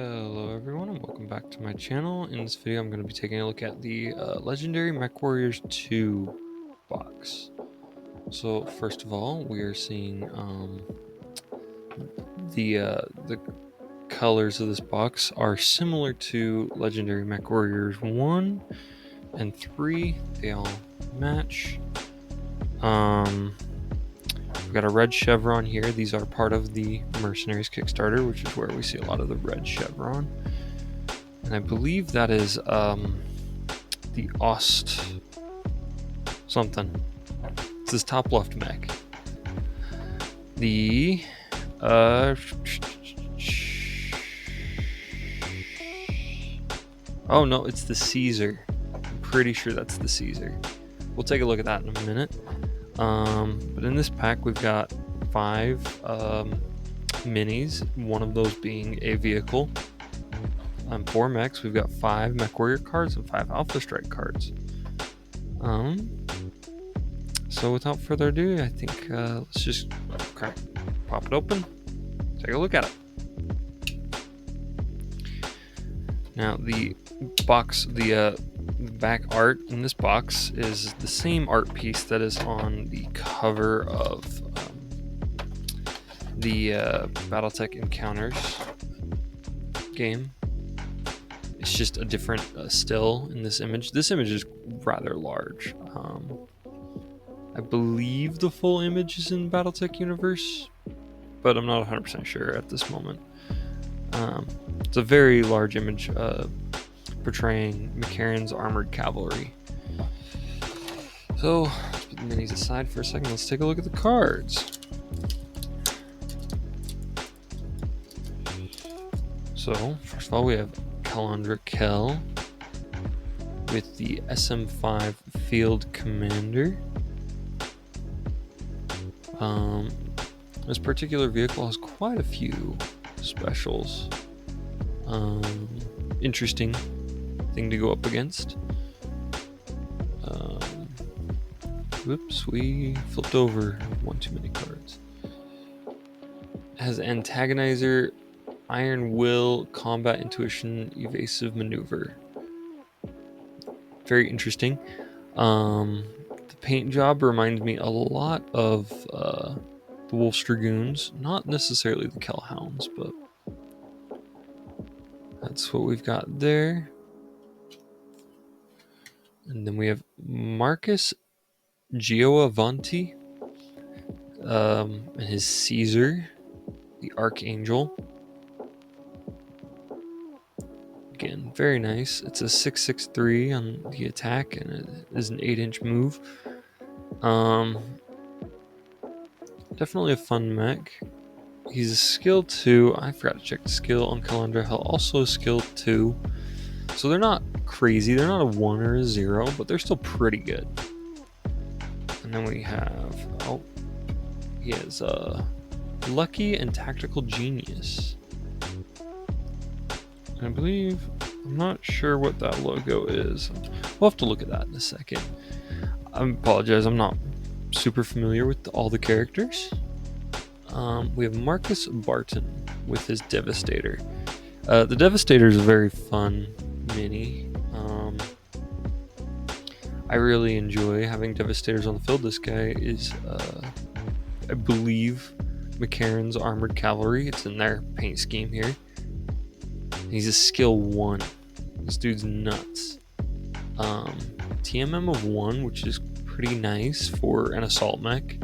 Hello everyone and welcome back to my channel. In this video I'm going to be taking a look at the Legendary Mechwarriors 2 box. So first of all we are seeing the colors of this box are similar to Legendary Mechwarriors 1 and 3. They all match. We've got a red chevron here. These are part of the Mercenaries Kickstarter, which is where we see a lot of the red chevron. And I believe that is the Ost something. It's this top left mech. The oh no, it's the Caesar. I'm pretty sure that's the Caesar. We'll take a look at that in a minute. But in this pack we've got 5 minis, one of those being a vehicle. 4 mechs. We've got 5 Mechwarrior cards and 5 Alpha Strike cards. So without further ado, I think let's just pop it open, take a look at it. Now the box, the back art in this box is the same art piece that is on the cover of the Battletech Encounters game. It's just a different still in this image. This image is rather large. I believe the full image is in Battletech Universe, but I'm not 100% sure at this moment. It's a very large image portraying Mechwarrios armored cavalry. So let's put the minis aside for a second. Let's take a look at the cards. So first of all, we have Calandra Kell with the SM5 Field Commander. This particular vehicle has quite a few specials. Interesting thing to go up against. Whoops, we flipped over one too many cards. It has Antagonizer, Iron Will, Combat Intuition, Evasive Maneuver. Very interesting. The paint job reminds me a lot of the Wolf's Dragoons, not necessarily the Kellhounds, but that's what we've got there. And then we have Marcus Gioavanti and his Caesar, the Archangel. Again, very nice. It's a 663 on the attack, and it is an 8-inch move. Definitely a fun mech. He's a skill 2. I forgot to check the skill on Calandra. He'll also skill 2. So they're not crazy. They're not a 1 or a 0, but they're still pretty good. And then we have, he has Lucky and Tactical Genius. I believe, I'm not sure what that logo is. We'll have to look at that in a second. I apologize, I'm not super familiar with all the characters. We have Marcus Barton with his Devastator. The Devastator is a very fun mini. I really enjoy having Devastators on the field. This guy is, I believe, Mechwarrios Armored Cavalry. It's in their paint scheme here. He's a skill 1. This dude's nuts. TMM of 1, which is pretty nice for an assault mech,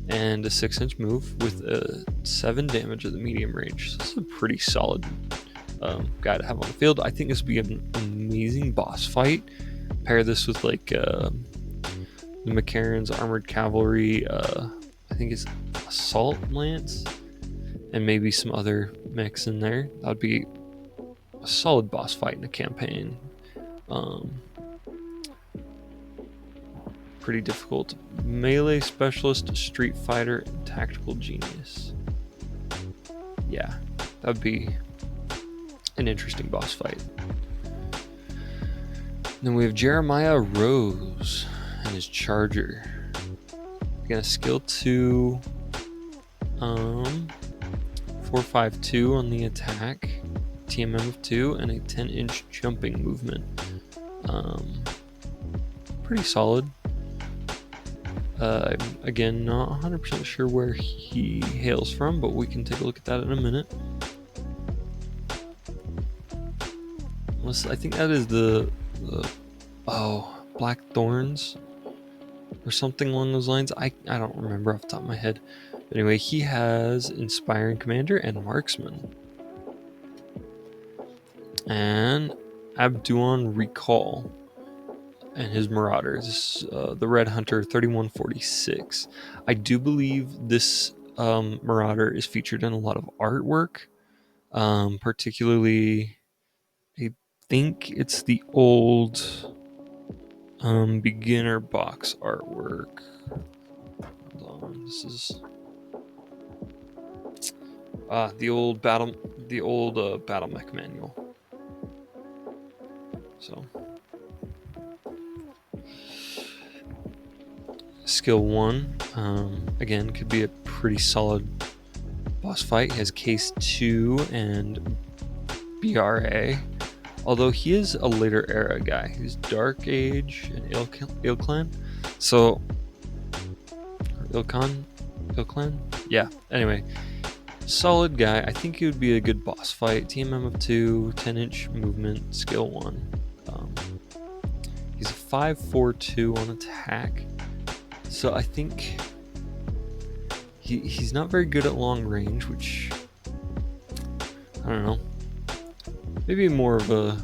and a 6-inch move with a 7 damage at the medium range. So this is a pretty solid guy to have on the field. I think this would be an amazing boss fight. Pair this with like the Mechwarrios Armored Cavalry, I think it's Assault Lance, and maybe some other mechs in there. That would be a solid boss fight in a campaign. Pretty difficult. Melee Specialist, Street Fighter, and Tactical Genius. Yeah, that would be an interesting boss fight. Then we have Jeremiah Rose and his Charger. Again, a skill 2, 452 on the attack. TMM of 2, and a 10-inch jumping movement. Pretty solid. I'm again not 100% sure where he hails from, but we can take a look at that in a minute. I think that is the Black Thorns or something along those lines. I don't remember off the top of my head. But anyway, he has Inspiring Commander and Marksman. And Abduon Recall and his Marauders, the Red Hunter 3146. I do believe this Marauder is featured in a lot of artwork, particularly I think it's the old beginner box artwork. Hold on, this is the old battle mech manual. So skill 1, again, could be a pretty solid boss fight. He has case 2 and BRA, although he is a later era guy. He's Dark Age and Ilclan. So Ilclan? Yeah, anyway, solid guy. I think he would be a good boss fight. TMM of 2, 10-inch movement, skill 1. He's a 5/4/2 on attack. So I think he's not very good at long range, which, I don't know, maybe more of a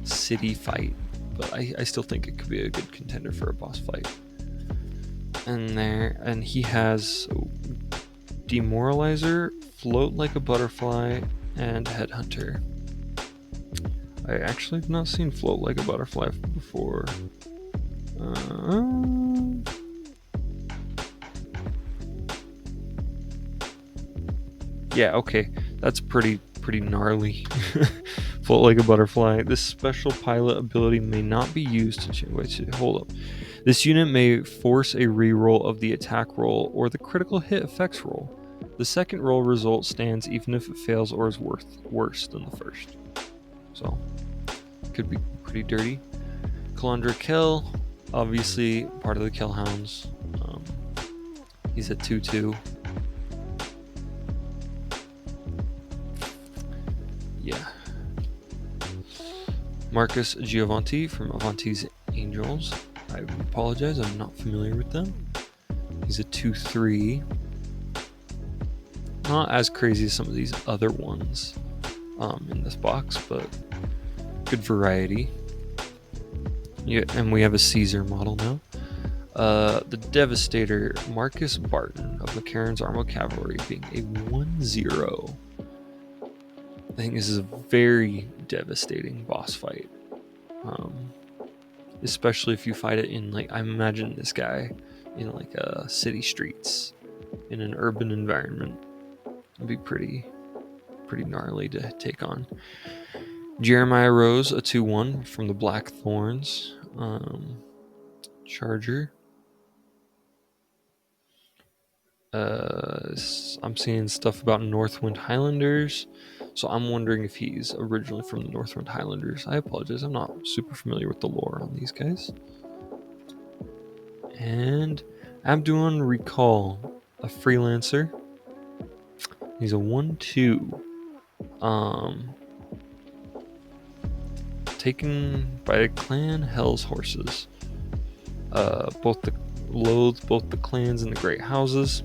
city fight, but I still think it could be a good contender for a boss fight. And he has Demoralizer, Float Like a Butterfly, and Headhunter. I actually have not seen Float Like a Butterfly before. Yeah, okay, that's pretty gnarly. Float Like a Butterfly. This special pilot ability may not be used to hold up. This unit may force a reroll of the attack roll or the critical hit effects roll. The second roll result stands even if it fails or is worse than the first. So, could be pretty dirty. Kalandra Kell, obviously part of the Kellhounds. He's at 2/2. Yeah. Marcus Giovanti from Avanti's Angels. I apologize, I'm not familiar with them. He's a 2/3. Not as crazy as some of these other ones in this box, but good variety. Yeah, and we have a Caesar model now. The Devastator, Marcus Barton of McCarran's Armored Cavalry, being a 1/0. I think this is a very devastating boss fight. Especially if you fight it in, like, I imagine this guy in like city streets in an urban environment. It'd be pretty gnarly to take on. Jeremiah Rose, a 2/1 from the Black Thorns. Charger. I'm seeing stuff about Northwind Highlanders, so I'm wondering if he's originally from the Northwind Highlanders. I apologize, I'm not super familiar with the lore on these guys. And Abduon Recall, a freelancer. He's a 1/2. Taken by the clan Hell's Horses. Both the clans and the great houses.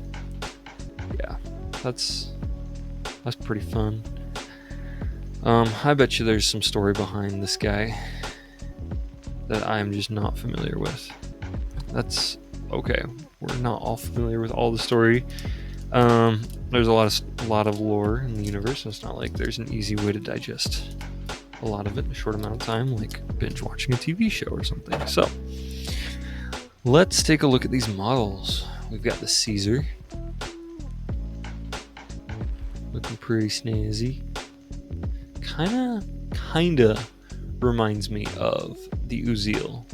Yeah, that's pretty fun. I bet you there's some story behind this guy that I'm just not familiar with. That's okay. We're not all familiar with all the story. There's a lot of lore in the universe, and it's not like there's an easy way to digest a lot of it in a short amount of time, like binge watching a TV show or something. So let's take a look at these models. We've got the Caesar, looking pretty snazzy. Kinda reminds me of the Uziel.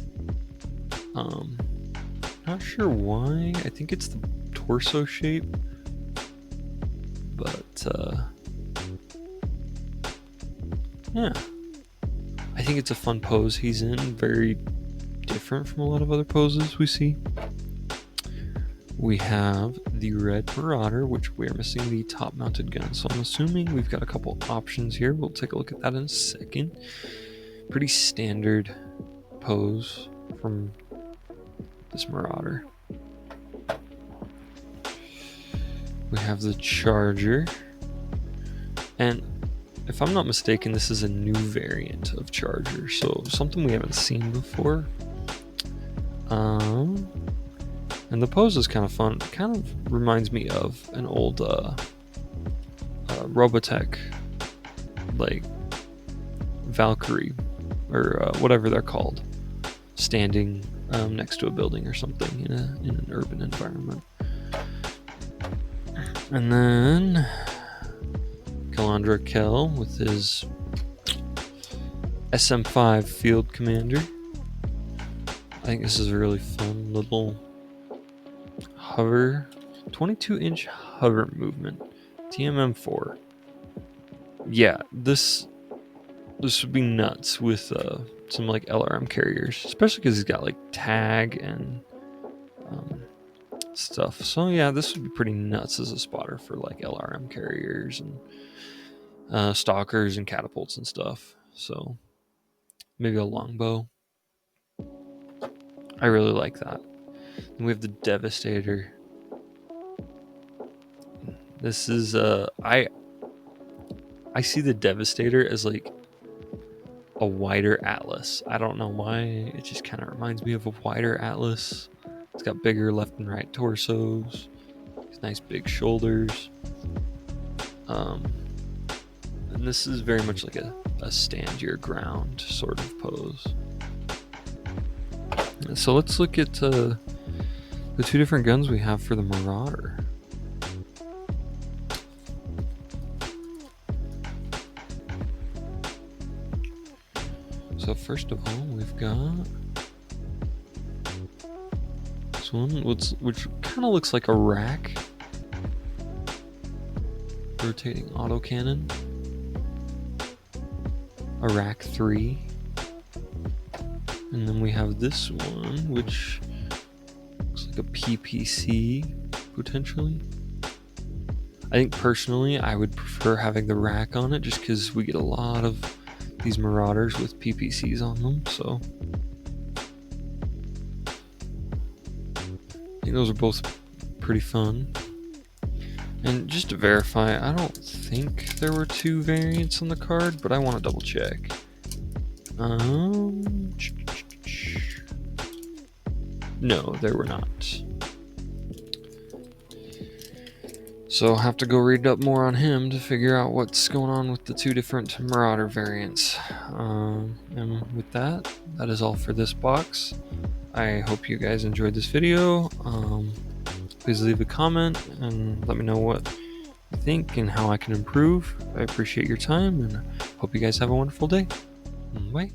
Not sure why. I think it's the torso shape, but Yeah. I think it's a fun pose he's in, very different from a lot of other poses we see. We have the Red Marauder, which we're missing the top mounted gun, so I'm assuming we've got a couple options here. We'll take a look at that in a second. Pretty standard pose from this Marauder. We have the Charger, and if I'm not mistaken, this is a new variant of Charger, so something we haven't seen before. And the pose is kind of fun. It kind of reminds me of an old Robotech, like Valkyrie, or whatever they're called, standing next to a building or something in an urban environment. And then Kalandra Kell with his SM5 Field Commander. I think this is a really fun little hover, 22-inch hover movement, TMM4. Yeah, this would be nuts with some like LRM carriers, especially because he's got like tag and stuff. So yeah, this would be pretty nuts as a spotter for like LRM carriers and stalkers and catapults and stuff. So maybe a longbow. I really like that. And we have the Devastator. This is I see the Devastator as like a wider Atlas. I don't know why, it just kind of reminds me of a wider Atlas. It's got bigger left and right torsos, nice big shoulders. And this is very much like a stand your ground sort of pose. So let's look at the two different guns we have for the Marauder. So first of all, we've got this one, which kind of looks like a rack. Rotating autocannon. A rack 3. And then we have this one, which looks like a PPC, potentially. I think personally, I would prefer having the rack on it, just because we get a lot of these Marauders with PPCs on them, so I think those are both pretty fun. And just to verify, I don't think there were 2 variants on the card, but I want to double check. No, there were not. So I'll have to go read up more on him to figure out what's going on with the 2 different Marauder variants. And with that is all for this box. I hope you guys enjoyed this video. Please leave a comment and let me know what you think and how I can improve. I appreciate your time and hope you guys have a wonderful day. Bye.